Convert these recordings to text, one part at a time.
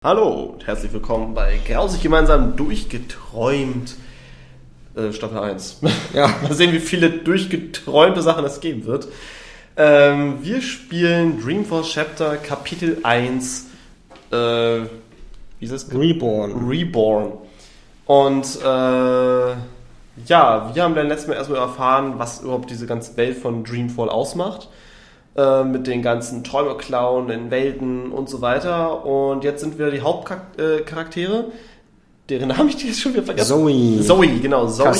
Hallo und herzlich willkommen bei Grausig, gemeinsam durchgeträumt, Staffel 1. Ja. Mal sehen, wie viele durchgeträumte Sachen es geben wird. Wir spielen Dreamfall Chapter Kapitel 1. Wie ist es? Reborn. Und ja, wir haben dann letztes Mal erstmal erfahren, was überhaupt diese ganze Welt von Dreamfall ausmacht. Mit den ganzen Träume-Klauen in Welten und so weiter. Und jetzt sind wir die Hauptcharaktere. Deren Namen ich jetzt schon wieder vergessen. Zoe, genau. Zoe.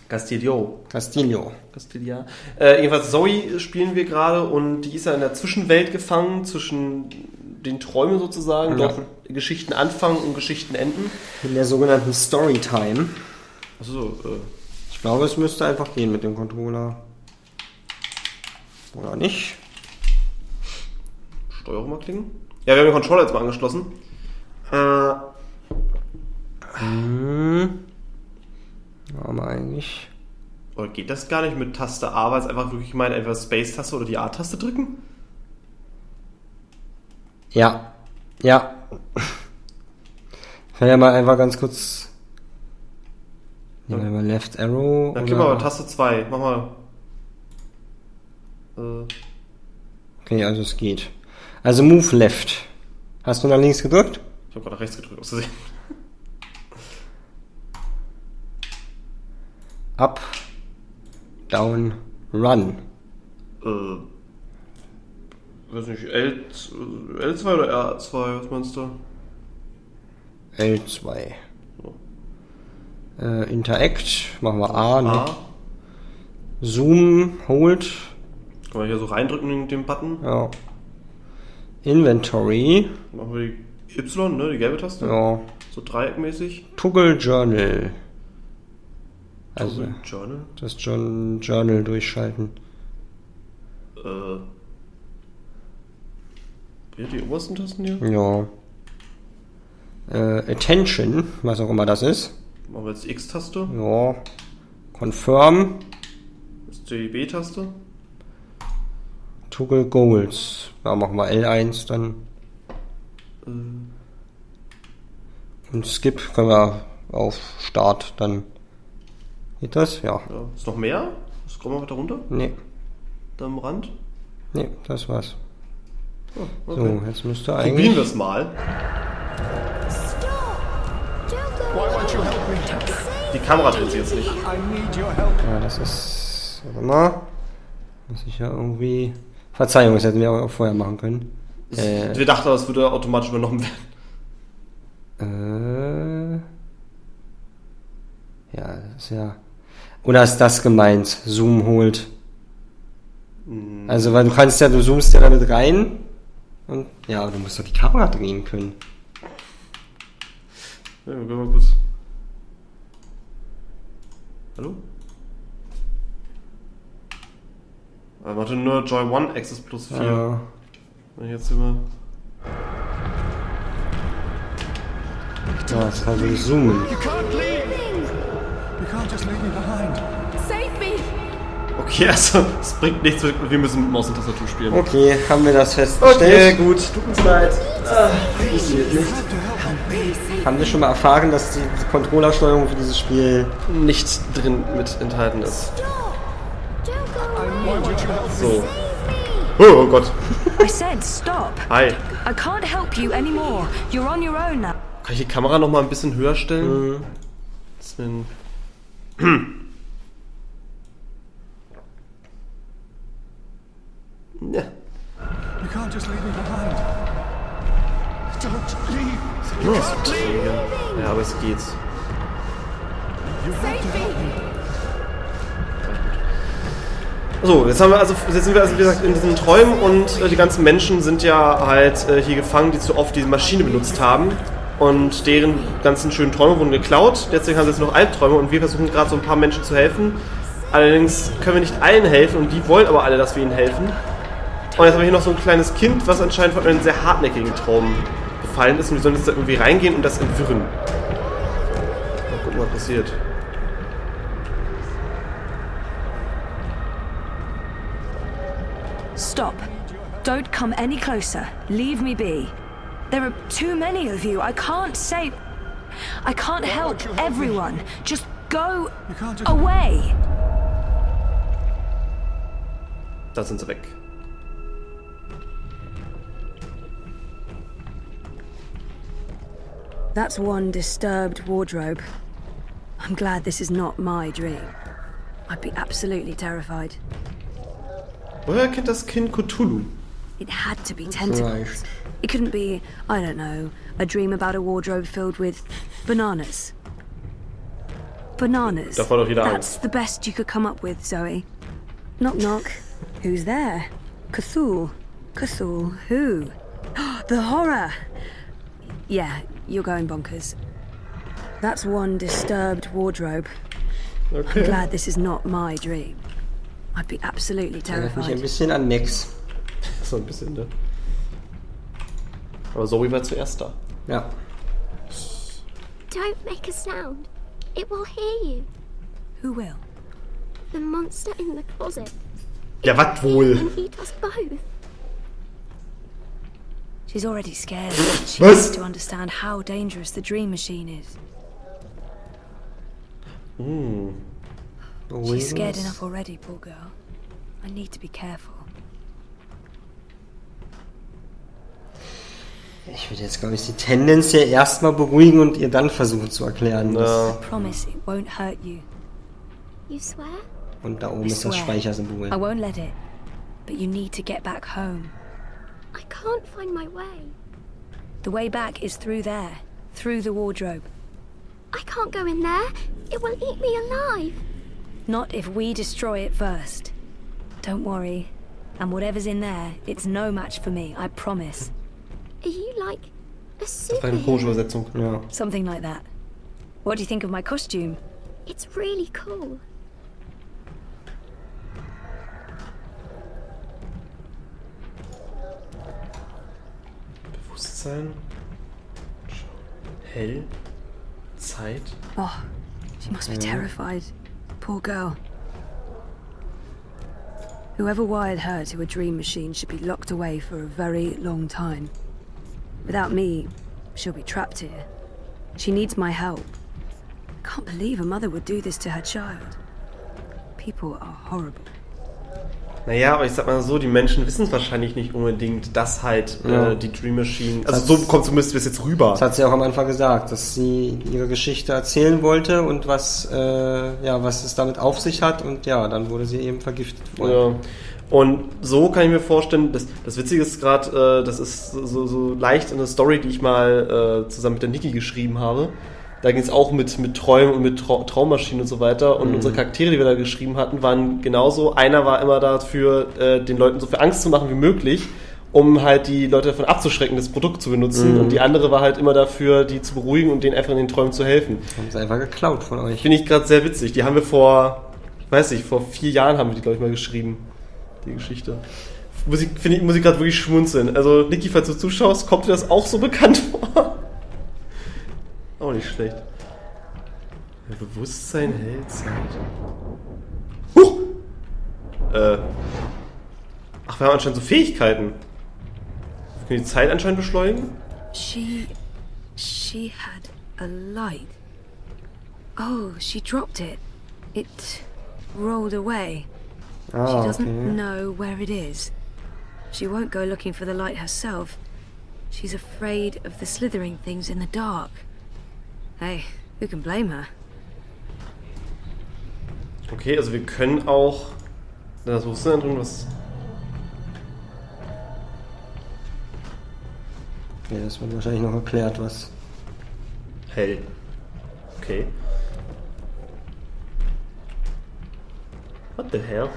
Castillo. Jedenfalls Zoe spielen wir gerade und die ist ja in der Zwischenwelt gefangen, zwischen den Träumen sozusagen. Ja. Dort Geschichten anfangen und Geschichten enden. In der sogenannten Storytime. Achso, ich glaube, es müsste einfach gehen mit dem Controller. Oder nicht? Steuerung mal klicken. Ja, wir haben den Controller jetzt mal angeschlossen. Aber eigentlich... Oder geht das gar nicht mit Taste A, weil es einfach wirklich meint, entweder Space-Taste oder die A-Taste drücken? Ja. Ich kann ja mal einfach ganz kurz... Nehmen wir mal Left Arrow. Dann gib mal Taste 2. Mach mal... Okay, also es geht. Also Move Left. Hast du nach links gedrückt? Ich habe gerade nach rechts gedrückt, aus Versehen. Up, Down, Run. Weiß nicht, L2 oder R2, was meinst du? L2. So. Interact, machen wir A, ne? A. Zoom, Hold. Kann man hier so reindrücken in den Button? Ja. Inventory. Machen wir die Y, ne? Die gelbe Taste? Ja. So dreieckmäßig. Toggle Journal. Also Toggle Journal? Das Journal durchschalten. Hier die obersten Tasten hier? Ja. Attention, was auch immer das ist. Machen wir jetzt die X-Taste. Ja. Confirm. Das ist die B-Taste. Toggle Goals. Ja, machen wir L1 dann. Und Skip können wir auf Start dann. Geht das? Ja. Ist noch mehr? Scrollen wir weiter runter? Nee. Da am Rand? Nee, das war's. Oh, okay. So, jetzt müsste eigentlich... Probieren wir es mal. Die Kamera dreht sich jetzt nicht. Ja, das ist... Warte mal. Muss ich ja irgendwie... Verzeihung, das hätten wir auch vorher machen können. Wir dachten, das würde automatisch übernommen werden. Ja, das ist ja... Oder ist das gemeint? Zoom holt. Also, weil du zoomst ja damit rein. Und ja, aber du musst doch die Kamera drehen können. Ja, wir gehen mal kurz. Hallo? Er warte nur Joy 1 Access plus 4. Ja. Wenn ich jetzt immer. Ja, das ist also zoomen. Okay, also es bringt nichts, wir müssen mit Maus und Tastatur spielen. Okay, haben wir das festgestellt. Okay, gut, tut uns leid. Haben wir schon mal erfahren, dass die Controllersteuerung für dieses Spiel nicht drin mit enthalten ist. So. Oh Gott. I said stop. Hi. I can't help you anymore. You're on your own now. Kann ich die Kamera noch mal ein bisschen höher stellen? Das ist ein ja. You can't just leave me behind. Don't leave. Nur so träge. Ja, aber es geht. So, jetzt sind wir also wie gesagt in diesen Träumen und die ganzen Menschen sind ja halt hier gefangen, die zu oft diese Maschine benutzt haben und deren ganzen schönen Träume wurden geklaut. Deswegen haben sie jetzt noch Albträume und wir versuchen gerade so ein paar Menschen zu helfen. Allerdings können wir nicht allen helfen und die wollen aber alle, dass wir ihnen helfen. Und jetzt haben wir hier noch so ein kleines Kind, was anscheinend von einem sehr hartnäckigen Traum gefallen ist und wir sollen jetzt da irgendwie reingehen und das entwirren. Mal gucken, was passiert. Stop. Don't come any closer. Leave me be. There are too many of you. I can't help everyone. Just go away. Da sind sie weg. That's one disturbed wardrobe. I'm glad this is not my dream. I'd be absolutely terrified. Woher kennt das Kind Cthulhu? It had to be tentacles. It couldn't be, I don't know, a dream about a wardrobe filled with bananas. Bananas. Davor doch jeder That's the best you could come up with, Zoe. Knock knock. Who's there? Cthulhu. Cthulhu. Who? The horror! Yeah, you're going bonkers. That's one disturbed wardrobe. Okay. I'm glad this is not my dream. I'd be absolutely Erinnert mich ein terrified. bisschen an Max. So ein bisschen, ne? Aber Zoe war zuerst da. Ja. Don't make a sound. It will hear you. Who will? The monster in the closet. Ja, was wohl? And eat us both. She's already scared. She Was? needs to understand how dangerous the dream machine is. She's scared enough already, poor girl. I need to be careful. Ich würde jetzt, glaube ich, die Tendenz ja erstmal beruhigen und ihr dann versuchen zu erklären. Ja. I promise it won't hurt you. You swear? Und da oben I ist das swear. Speichersymbol. I won't let it. But you need to get back home. I can't find my way. The way back is through there. Through the wardrobe. I can't go in there. It will eat me alive. Not if we destroy it first. Don't worry. And whatever's in there, it's no match for me, I promise. Are you like a Das war eine komische superhero? Übersetzung. Ja. Something like that. What do you think of my costume? It's really cool. Bewusstsein. Hell. Zeit. Oh, she must be terrified. Poor girl. Whoever wired her to a dream machine should be locked away for a very long time. Without me, she'll be trapped here. She needs my help. I can't believe a mother would do this to her child. People are horrible. Naja, aber ich sag mal so, die Menschen wissen es wahrscheinlich nicht unbedingt, dass halt die Dream Machine... Also so kommt zumindest bis jetzt rüber. Das hat sie auch am Anfang gesagt, dass sie ihre Geschichte erzählen wollte und was es damit auf sich hat, und ja, dann wurde sie eben vergiftet. Ja. Und so kann ich mir vorstellen, das Witzige ist gerade, das ist so leicht eine Story, die ich mal zusammen mit der Niki geschrieben habe. Da ging es auch mit Träumen und mit Traummaschinen und so weiter. Und unsere Charaktere, die wir da geschrieben hatten, waren genauso. Einer war immer dafür, den Leuten so viel Angst zu machen wie möglich, um halt die Leute davon abzuschrecken, das Produkt zu benutzen. Und die andere war halt immer dafür, die zu beruhigen und denen einfach in den Träumen zu helfen. Haben sie einfach geklaut von euch. Finde ich gerade sehr witzig. Die haben wir vor 4 Jahren haben wir die, glaube ich, mal geschrieben. Die Geschichte. Muss ich gerade wirklich schmunzeln. Also, Niki, falls du zuschaust, kommt dir das auch so bekannt vor? Auch nicht schlecht. Ja, Bewusstsein, Hell, Zeit. Huch! Ach, wir haben anscheinend so Fähigkeiten. Wir können die Zeit anscheinend beschleunigen. She had a light. Oh, she dropped it. It rolled away. She doesn't know where it is. She won't go looking for the light herself. She's afraid of the slithering things in the dark. Hey, who can blame her? Okay, also wir können auch... Das Bewusstsein drin, was... Okay, das wird wahrscheinlich noch erklärt, was... Hell. Okay. What the hell?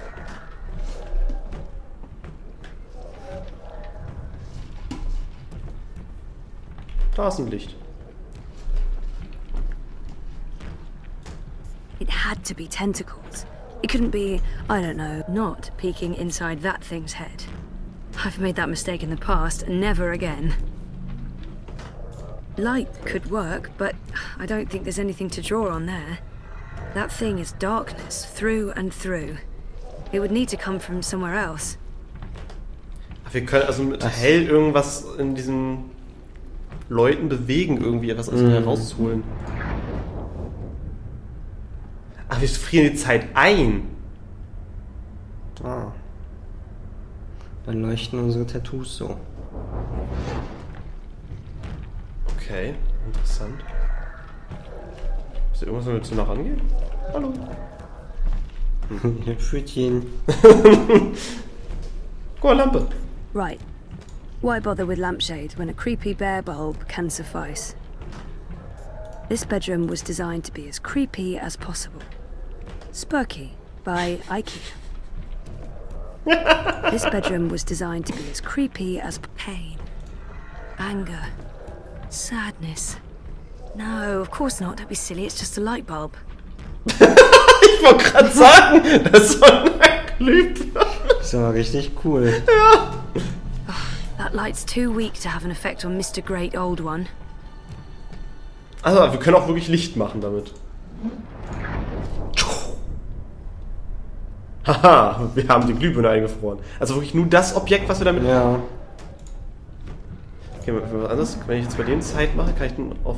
Da ist ein Licht. It had to be tentacles. It couldn't be, I don't know, not peeking inside that thing's head. I've made that mistake in the past, never again. Light could work, but I don't think there's anything to draw on there. That thing is darkness, through and through. It would need to come from somewhere else. Wir können also mit Hell irgendwas in diesem Leuten bewegen, irgendwie etwas aus mir herauszuholen. Ach, wir frieren die Zeit ein. Ah. Dann leuchten unsere Tattoos so. Okay, interessant. Ist da irgendwas, womit wir nach rangehen? Hallo. Pfötchen. Guck mal, Lampe. Right. Why bother with lampshade when a creepy bare bulb can suffice? This bedroom was designed to be as creepy as possible. Spooky by IKEA. This bedroom was designed to be as creepy as pain, anger, sadness. No, of course not. Don't be silly. It's just a light bulb. Ich wollte gerade sagen, das soll ein Glühbirne. Das ist aber richtig cool. Ja. That light's too weak to have an effect on Mr. Great Old One. Also, wir können auch wirklich Licht machen damit. Haha, wir haben die Glühbirne eingefroren. Also wirklich nur das Objekt, was wir damit... Ja. Okay, was anderes. Wenn ich jetzt bei dem Zeit mache, kann ich dann auf...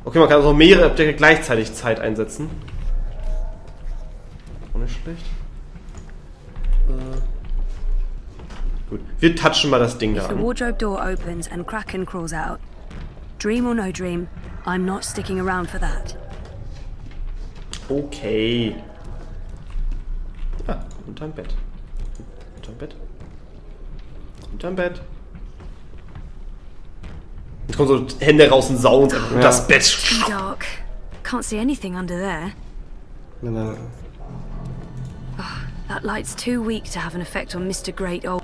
Okay, man kann also mehrere Objekte gleichzeitig Zeit einsetzen. Auch nicht schlecht. Gut, wir touchen mal das Ding da If the an. wardrobe door opens and Kraken crawls out, dream or no dream, I'm not sticking around for that. Okay. Ja, unterm Bett. Unterm Bett. Unterm Bett. Jetzt kommen so Hände raus und saugen einfach unter das Bett. Too dark. Can't see anything under there. Ja. That light's too weak to have an effect on Mr. Great Old...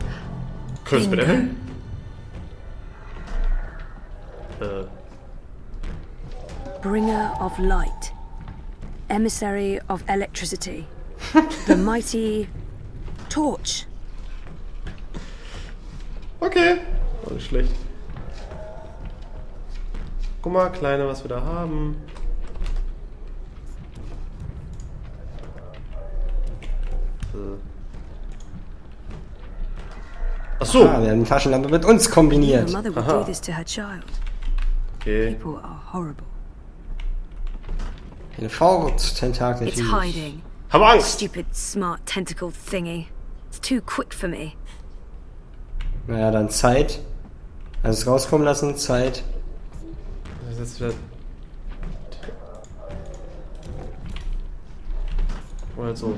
Könntest du bitte erhöhen? Bringer of light. Emissary of electricity. The mighty... Torch. Okay. War nicht schlecht. Guck mal, Kleine, was wir da haben. Ach so. Ah, wir haben die Taschenlampe mit uns A kombiniert. mother would do this to her child. Okay. People are horrible. Eine Fort-Tentakel. It's hiding. Hab Angst. Stupid, smart tentacle thingy. It's too quick for me. Naja, dann Zeit. Also es rauskommen lassen, Zeit. Das ist jetzt wieder... Oder so.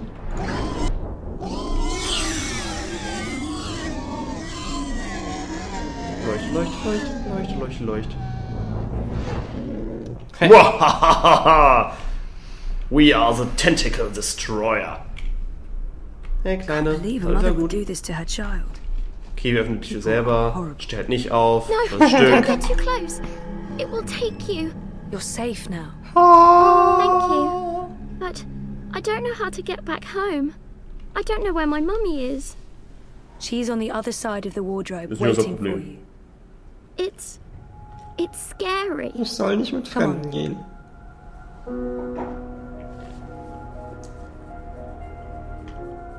Leucht. Okay. Wahahaha! We are the Tentacle Destroyer. Hey, Kleine. Believe a Alles ja mother would gut. do this to her child. Okay, wir öffnen die Tür selber. Steh halt nicht auf. No, Das don't Stück. get too close. It will take you. You're safe now. Thank you. But I don't know how to get back home. I don't know where my mummy is. She's on the other side of the wardrobe, Das ist unser waiting for Problem. you. It's scary. Ich soll nicht mit Fremden gehen.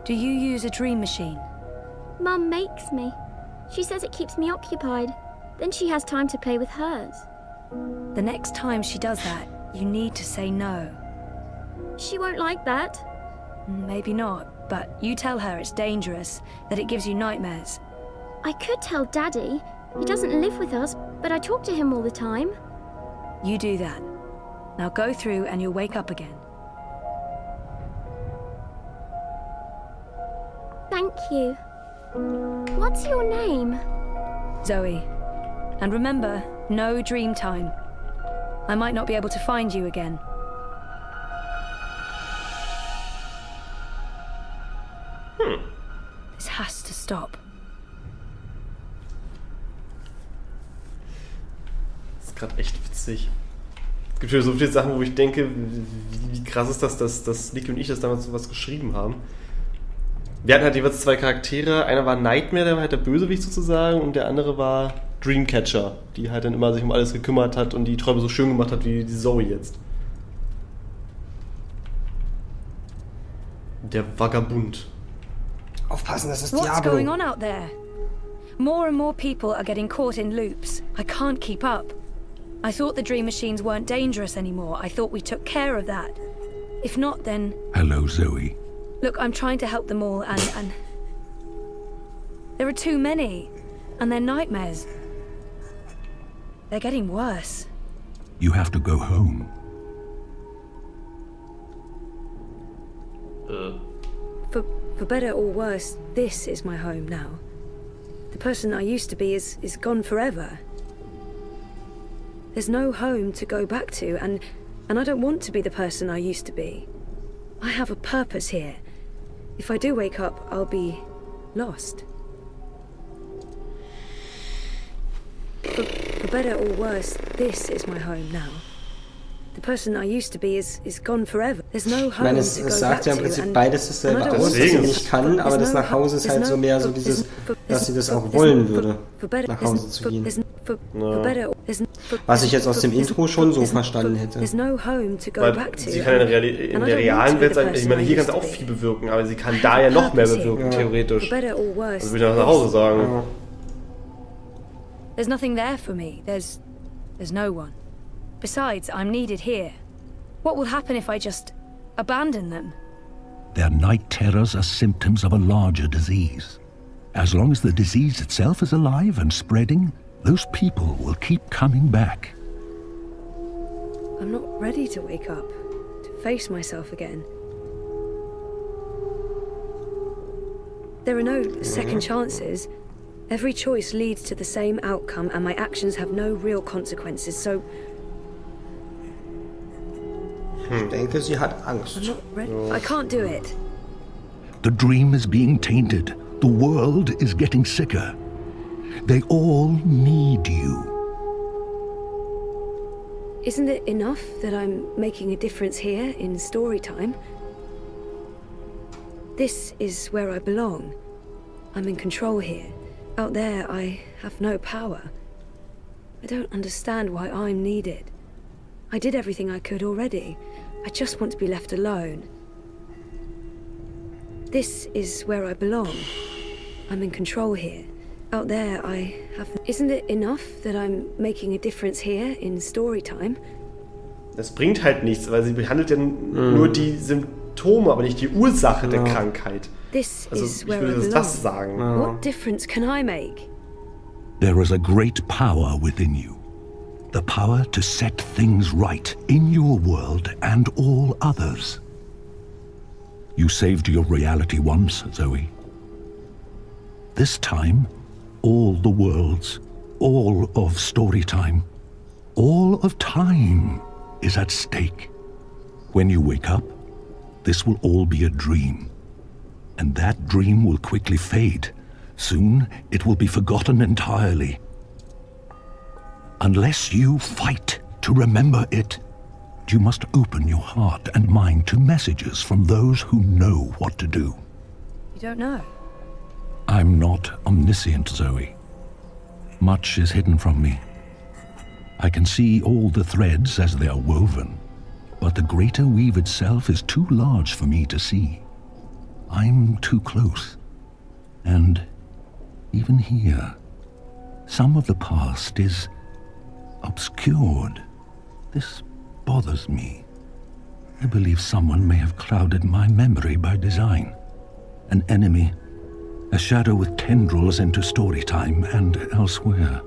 Do you use a dream machine? Mum makes me. She says it keeps me occupied. Then she has time to play with hers. The next time she does that, you need to say no. She won't like that. Maybe not, but you tell her it's dangerous, that it gives you nightmares. I could tell Daddy. He doesn't live with us, but I talk to him all the time. You do that. Now go through and you'll wake up again. Thank you. What's your name? Zoe. And remember, no dream time. I might not be able to find you again. This has to stop. Das ist gerade echt witzig. Es gibt ja so viele Sachen, wo ich denke, wie krass ist das, dass Nicky und ich das damals so was geschrieben haben. Wir hatten halt jeweils zwei Charaktere. Einer war Nightmare, der war halt der Bösewicht sozusagen, und der andere war Dreamcatcher, die halt dann immer sich um alles gekümmert hat und die Träume so schön gemacht hat wie die Zoe jetzt. Der Vagabund. Aufpassen, das ist What's Diablo. going on out there? More and more people are getting caught in loops. I can't keep up. I thought the dream machines weren't dangerous anymore. I thought we took care of that. If not, then... Hello, Zoe. Look, I'm trying to help them all, and... There are too many. And they're nightmares. They're getting worse. You have to go home. For better or worse, this is my home now. The person I used to be is gone forever. There's no home to go back to, and I don't want to be the person I used to be. I have a purpose here. If I do wake up, I'll be lost. For better or worse, this is my home now. The person I used to be is gone forever. There's no home Ich meine, es sagt ja im Prinzip beides dasselbe aus, dass sie nicht kann, aber das nach Hause ist halt so mehr so dieses, dass sie das auch wollen würde, nach Hause zu gehen. Was ich jetzt aus dem Intro schon so verstanden hätte. Weil sie kann in der realen Welt sein, ich meine, hier kann sie auch viel bewirken, aber sie kann da ja noch mehr bewirken, theoretisch. Also würde ich nach Hause sagen. Ja. There's nothing there for me. There's no one. Besides, I'm needed here. What will happen if I just abandon them? Their night terrors are symptoms of a larger disease. As long as the disease itself is alive and spreading, those people will keep coming back. I'm not ready to wake up, to face myself again. There are no second chances. Every choice leads to the same outcome, and my actions have no real consequences, so... Ich denke, sie hat Angst. I'm not ready. I can't do it. The dream is being tainted. The world is getting sicker. They all need you. Isn't it enough that I'm making a difference here in story time? This is where I belong. I'm in control here. Out there, I have no power. I don't understand why I'm needed. I did everything I could already. I just want to be left alone. This is where I belong. I'm in control here. Out there, I have... Isn't it enough that I'm making a difference here in story time? Das bringt halt nichts, weil sie behandelt ja nur die Symptome, aber nicht die Ursache der Krankheit. Also ich würde das sagen. What difference can I make? There is a great power within you. The power to set things right in your world and all others. You saved your reality once, Zoe. This time, all the worlds, all of story time, all of time is at stake. When you wake up, this will all be a dream. And that dream will quickly fade. Soon, it will be forgotten entirely. Unless you fight to remember it, you must open your heart and mind to messages from those who know what to do. You don't know? I'm not omniscient, Zoe. Much is hidden from me. I can see all the threads as they are woven, but the greater weave itself is too large for me to see. I'm too close. And even here, some of the past is obscured. This bothers me. I believe someone may have clouded my memory by design. An enemy, a shadow with tendrils into story time and elsewhere.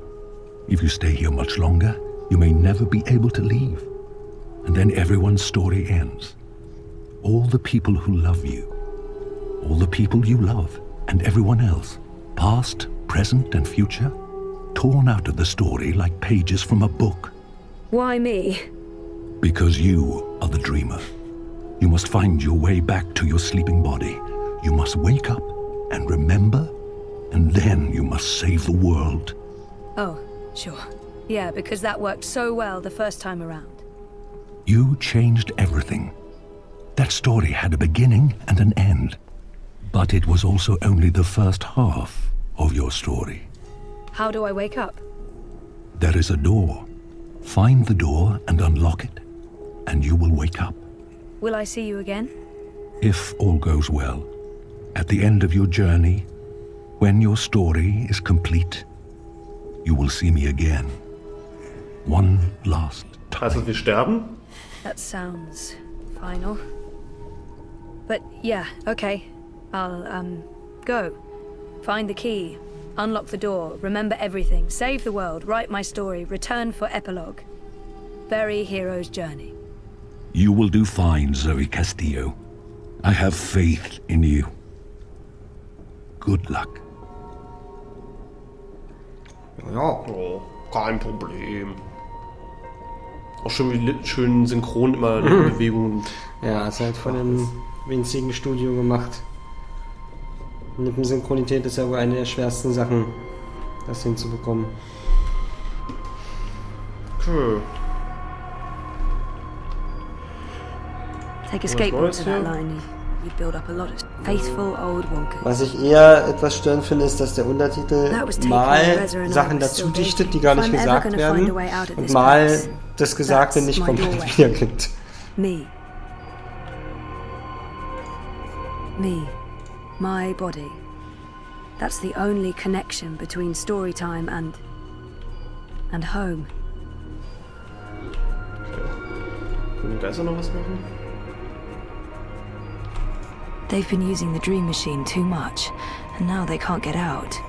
If you stay here much longer, you may never be able to leave. And then everyone's story ends. All the people who love you, all the people you love, and everyone else, past, present, and future, torn out of the story like pages from a book. Why me? Because you are the dreamer. You must find your way back to your sleeping body. You must wake up and remember, and then you must save the world. Oh, sure. Yeah, because that worked so well the first time around. You changed everything. That story had a beginning and an end. But it was also only the first half of your story. How do I wake up? There is a door. Find the door and unlock it, and you will wake up. Will I see you again? If all goes well. At the end of your journey, when your story is complete, you will see me again. One last time. Also wir sterben? That sounds final. But yeah, okay. I'll, go. Find the key. Unlock the door. Remember everything. Save the world. Write my story. Return for epilogue. Bury hero's journey. You will do fine, Zoe Castillo. I have faith in you. Good luck. Ja. Oh, kein Problem. Auch schön synchron immer die Bewegungen. Ja, ist halt von einem winzigen Studio gemacht. Lippensynchronität ist ja wohl eine der schwersten Sachen, das hinzubekommen. Okay. Take a skateboard to that line. You build up a lot of faithful old wonkers. Was ich eher etwas störend finde, ist, dass der Untertitel mal Sachen dazu dichtet, die gar nicht gesagt werden, und mal das Gesagte nicht komplett wiedergibt. Me. My body. That's the only connection between storytime and home. Okay. Können die Geister noch was machen? They've been using the dream machine too much, and now they can't get out.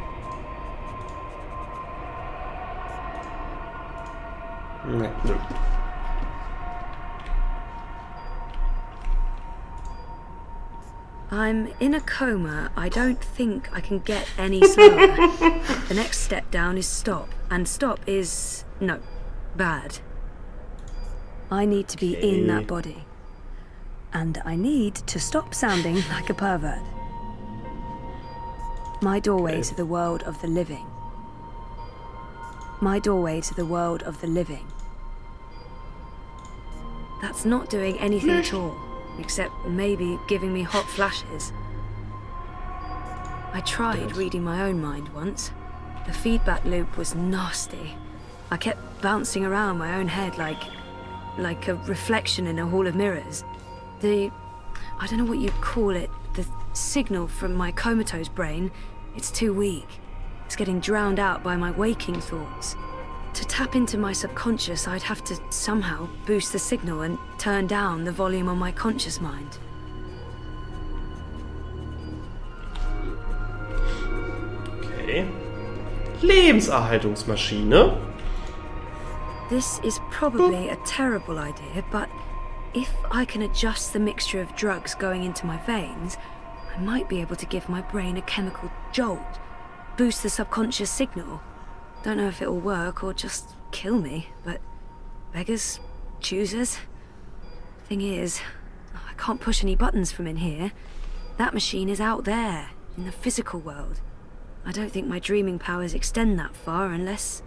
Nee. Nö. I'm in a coma. I don't think I can get any slower. The next step down is stop, and stop is, no, bad. I need to be in that body. And I need to stop sounding like a pervert. My doorway to the world of the living. My doorway to the world of the living. That's not doing anything at all, except maybe giving me hot flashes. I tried reading my own mind once. The feedback loop was nasty. I kept bouncing around my own head like a reflection in a hall of mirrors. I don't know what you'd call it, the signal from my comatose brain, it's too weak. It's getting drowned out by my waking thoughts. To tap into my subconscious, I'd have to somehow boost the signal and turn down the volume on my conscious mind. Okay. Lebenserhaltungsmaschine. This is probably a terrible idea, but if I can adjust the mixture of drugs going into my veins, I might be able to give my brain a chemical jolt, boost the subconscious signal. Don't know if it'll work or just kill me, but beggars, choosers. Thing is, I can't push any buttons from in here. That machine is out there, in the physical world. I don't think my dreaming powers extend that far unless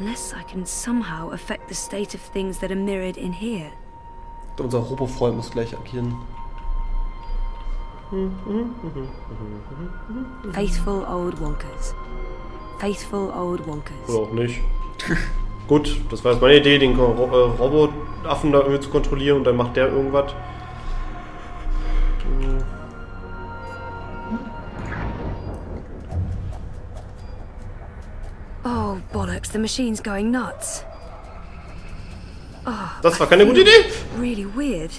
I can somehow affect the state of things that are mirrored in here. Unser Robo-Freund muss gleich agieren. Faithful old wonkers. Faithful old wonkers. Oder auch nicht. Gut, das war jetzt meine Idee, den Robotaffen da irgendwie zu kontrollieren, und dann macht der irgendwas. Oh, bollocks, the machine's going nuts. Oh, Das war keine gute Idee! Really weird.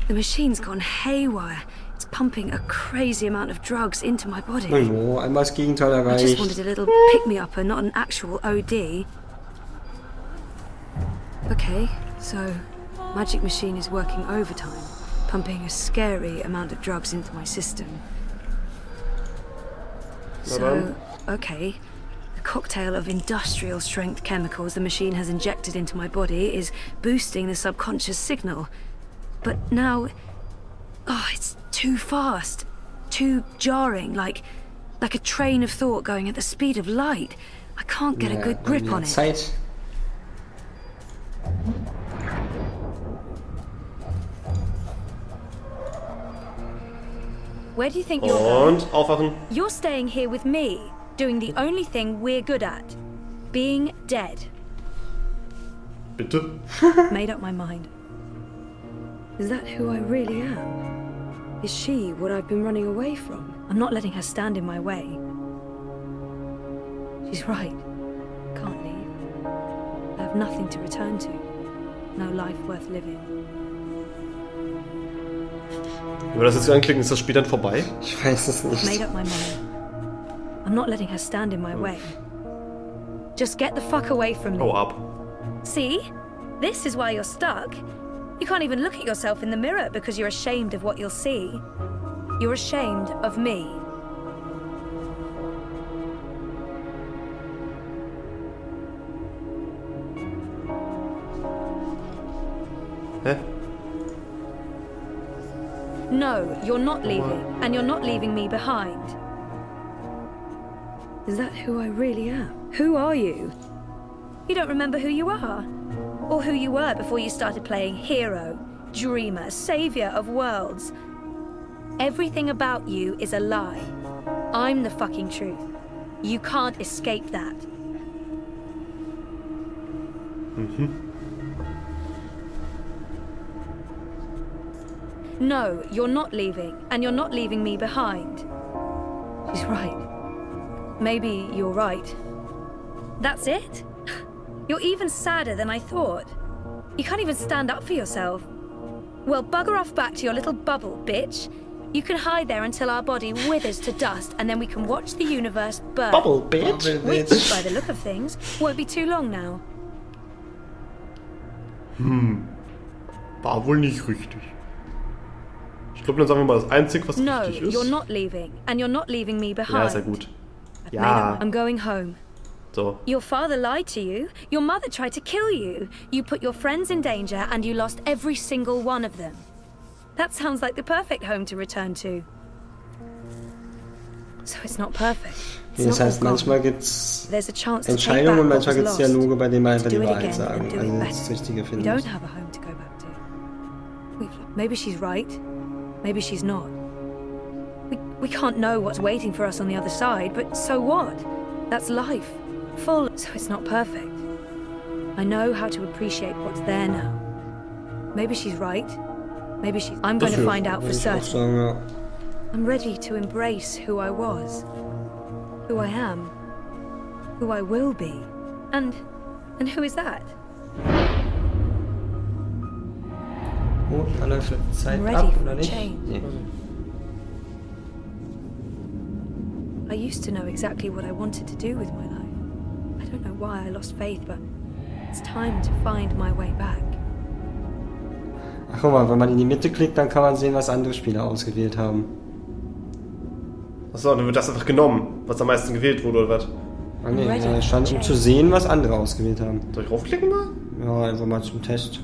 The machine's gone haywire. It's pumping a crazy amount of drugs into my body. Oh, einmal das Gegenteil I just erreicht. wanted a little pick-me-upper, not an actual OD. Okay, so magic machine is working overtime, pumping a scary amount of drugs into my system. So, okay, the cocktail of industrial strength chemicals the machine has injected into my body is boosting the subconscious signal. But now, it's too fast, too jarring, like a train of thought going at the speed of light. I can't get a good grip on it. Zeit. Where do you think you're going? Und aufwachen. You're staying here with me, doing the only thing we're good at. Being dead. Bitte? Made up my mind. Is that who I really am? Is she what I've been running away from? I'm not letting her stand in my way. She's right. Can't leave. I have nothing to return to. No life worth living. Wenn wir das jetzt hier anklicken, ist das Spiel dann vorbei? Ich weiß es nicht. Made up my mind. I'm not letting her stand in my way. Just get the fuck away from me. Hau ab. See? This is why you're stuck. You can't even look at yourself in the mirror because you're ashamed of what you'll see. You're ashamed of me. Hä? No, you're not leaving, and you're not leaving me behind. Is that who I really am? Who are you? You don't remember who you are? Or who you were before you started playing hero, dreamer, savior of worlds? Everything about you is a lie. I'm the fucking truth. You can't escape that. No, you're not leaving, and you're not leaving me behind. She's right. Maybe you're right. That's it? You're even sadder than I thought. You can't even stand up for yourself. Well, bugger off back to your little bubble, bitch. You can hide there until our body withers to dust, and then we can watch the universe burn. Bubble, bitch. Which, by the look of things, won't be too long now. War wohl nicht richtig. Ich glaube, dann sagen wir mal das Einzige, was No, richtig ist. you're not leaving, and you're not leaving me behind. Ja, ist ja gut. I've made up. I'm going home. So. Your father lied to you. Your mother tried to kill you. You put your friends in danger and you lost every single one of them. That sounds like the perfect home to return to. So it's not perfect. Das heißt, manchmal gibt es Entscheidungen und manchmal gibt es Dialoge, bei denen wir einfach die Wahrheit sagen. Also das Richtige finden. We don't have a home to go back to. Maybe she's right. Maybe she's not. We can't know what's waiting for us on the other side, but so what? That's life. Full, so it's not perfect. I know how to appreciate what's there now. Maybe she's right. Maybe she's... I'm going to find out for certain. I'm ready to embrace who I was. Who I am. Who I will be. And who is that? Oh, da läuft die Zeit I'm ab, ready oder for nicht? change. Nee. I used to know exactly what I wanted to do with my life. I don't know why I lost faith, but it's time to find my way back. Ach guck mal, wenn man in die Mitte klickt, dann kann man sehen, was andere Spieler ausgewählt haben. Achso, dann wird das einfach genommen, was am meisten gewählt wurde, oder was? Ah nee, da stand, um zu sehen, was andere ausgewählt haben. Soll ich raufklicken mal? Ja, einfach mal zum Test.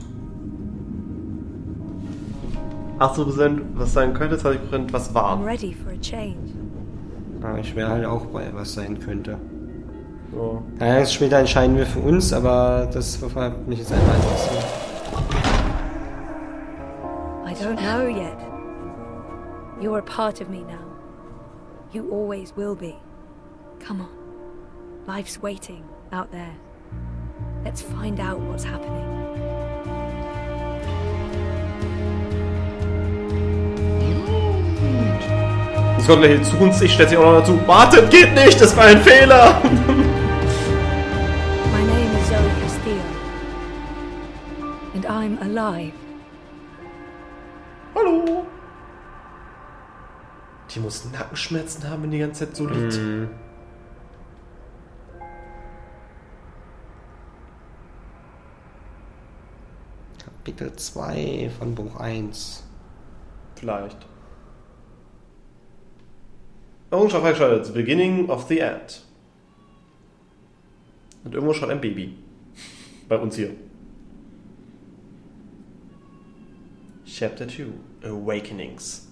80%, was sein könnte, 20%, was I'm war. ready for a change. Aber ich wäre halt auch bei, was sein könnte. So. Naja, später entscheiden wir für uns, aber das hat mich jetzt einmal interessiert. I don't know yet. You're a part of me now. You always will be. Come on. Life's waiting out there. Let's find out what's happening. Jetzt kommt gleich die Zukunft, ich stelle sich auch noch dazu. Wartet, geht nicht, das war ein Fehler! My name is Zoe Castillo. And I'm alive. Hallo! Die muss Nackenschmerzen haben, wenn die ganze Zeit so liegt. Kapitel 2 von Buch 1. Vielleicht. Errungenschaft freigeschaltet. The beginning of the end. Und irgendwo schaut ein Baby. Bei uns hier. Chapter 2. Awakenings.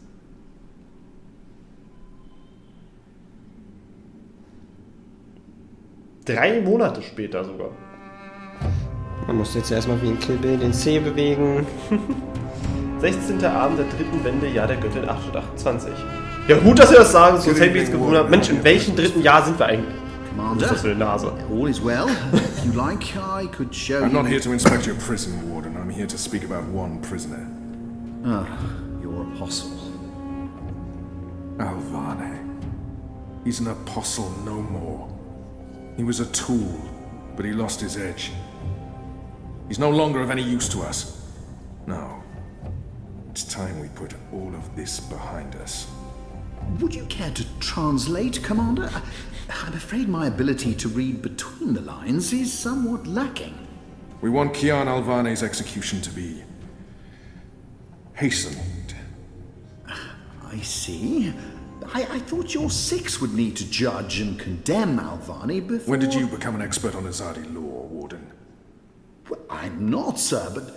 Drei Monate später sogar. Man muss jetzt erstmal wie ein Kill Bill den C bewegen. 16. Abend der dritten Wende, Jahr der Göttin 828. Ja gut, dass ihr das sagen, sonst hätte ich jetzt gewundert. Mensch, in welchem dritten Jahr sind wir eigentlich? Was ist das für eine Nase? All is well. If you like, I could show I'm you... not here to inspect your prison, Warden. I'm here to speak about one prisoner. Ah, your apostle. Alvane. He's an apostle no more. He was a tool, but he lost his edge. He's no longer of any use to us. No. It's time we put all of this behind us. Would you care to translate, Commander? I'm afraid my ability to read between the lines is somewhat lacking. We want Kian Alvane's execution to be hastened. I see. I thought your six would need to judge and condemn Alvane before... When did you become an expert on Azadi law, Warden? Well, I'm not, sir, but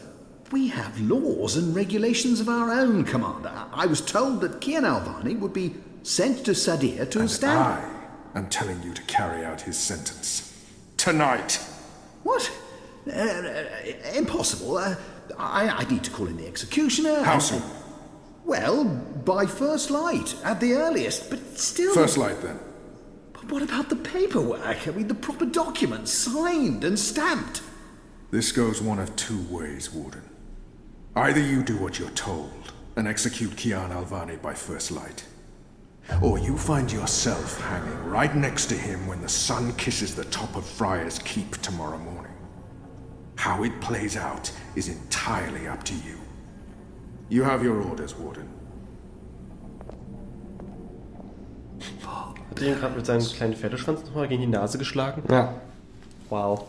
we have laws and regulations of our own, Commander. I was told that Kian Alvane would be sent to Sadir to stand... I am telling you to carry out his sentence. Tonight! What? Impossible. I need to call in the executioner. How soon? Well, by first light, at the earliest, but still... First light, then. But what about the paperwork? I mean, the proper documents, signed and stamped. This goes one of two ways, Warden. Either you do what you're told and execute Kian Alvane by first light, or you find yourself hanging right next to him when the sun kisses the top of Friar's Keep tomorrow morning. How it plays out is entirely up to you. You have your orders, Warden. Hat ihn gerade mit seinem kleinen Pferdeschwanz nochmal gegen die Nase geschlagen? Ja. Wow.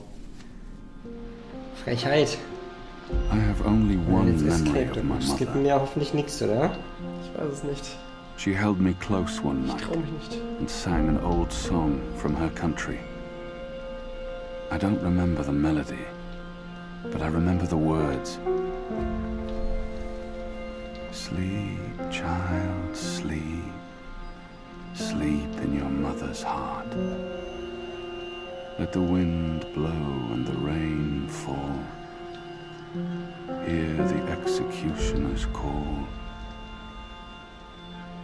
Frechheit. I have only one Jetzt memory escaped of my er. Es gibt mother. mir hoffentlich nichts, oder? Ich weiß es nicht. She held me close one Ich night trau mich nicht. and sang an old song from her country. I don't remember the melody, but I remember the words. Sleep, child, sleep. Sleep in your mother's heart. Let the wind blow and the rain fall. Hear the executioner's call.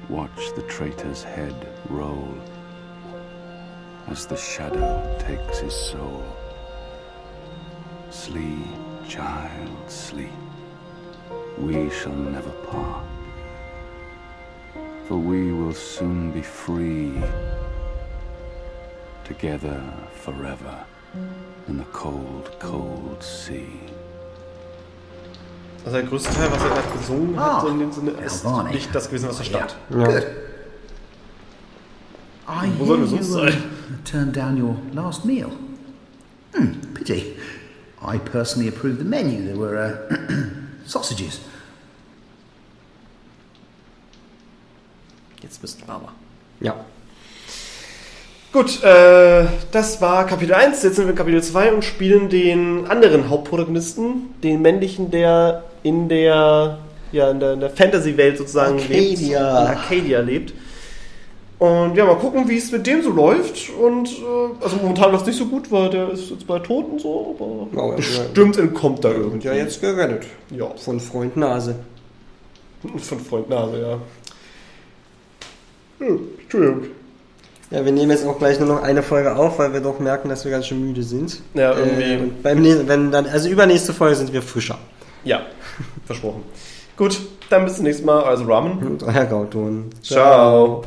Watch the traitor's head roll as the shadow takes his soul. Sleep, child, sleep. We shall never part, for we will soon be free, together forever in the cold, cold sea. Also der größte Teil, was er gerade gesungen hat, so in dem Sinne, ist Alvane. nicht das gewesen, was da stand. Ja. Good. I Wo soll hear es sonst you sein? turned down your last meal. Pity. I personally approved the menu. There were sausages. Jetzt bist du aber. Ja. Gut, das war Kapitel 1, jetzt sind wir in Kapitel 2 und spielen den anderen Hauptprotagonisten, den männlichen, der in der Fantasy-Welt sozusagen lebt. In Arcadia lebt. Und ja, mal gucken, wie es mit dem so läuft. Und also momentan läuft es nicht so gut, weil der ist jetzt bei Tod und so, aber Oh, ja. bestimmt entkommt da irgendwie. Ja, jetzt gerettet. Ja. Von Freund Nase. Von Freund Nase, ja. Entschuldigung. Ja, wir nehmen jetzt auch gleich nur noch eine Folge auf, weil wir doch merken, dass wir ganz schön müde sind. Ja, irgendwie. Und also übernächste Folge sind wir frischer. Ja, versprochen. Gut, dann bis zum nächsten Mal. Also Ramen. Und euer Grauton. Ciao.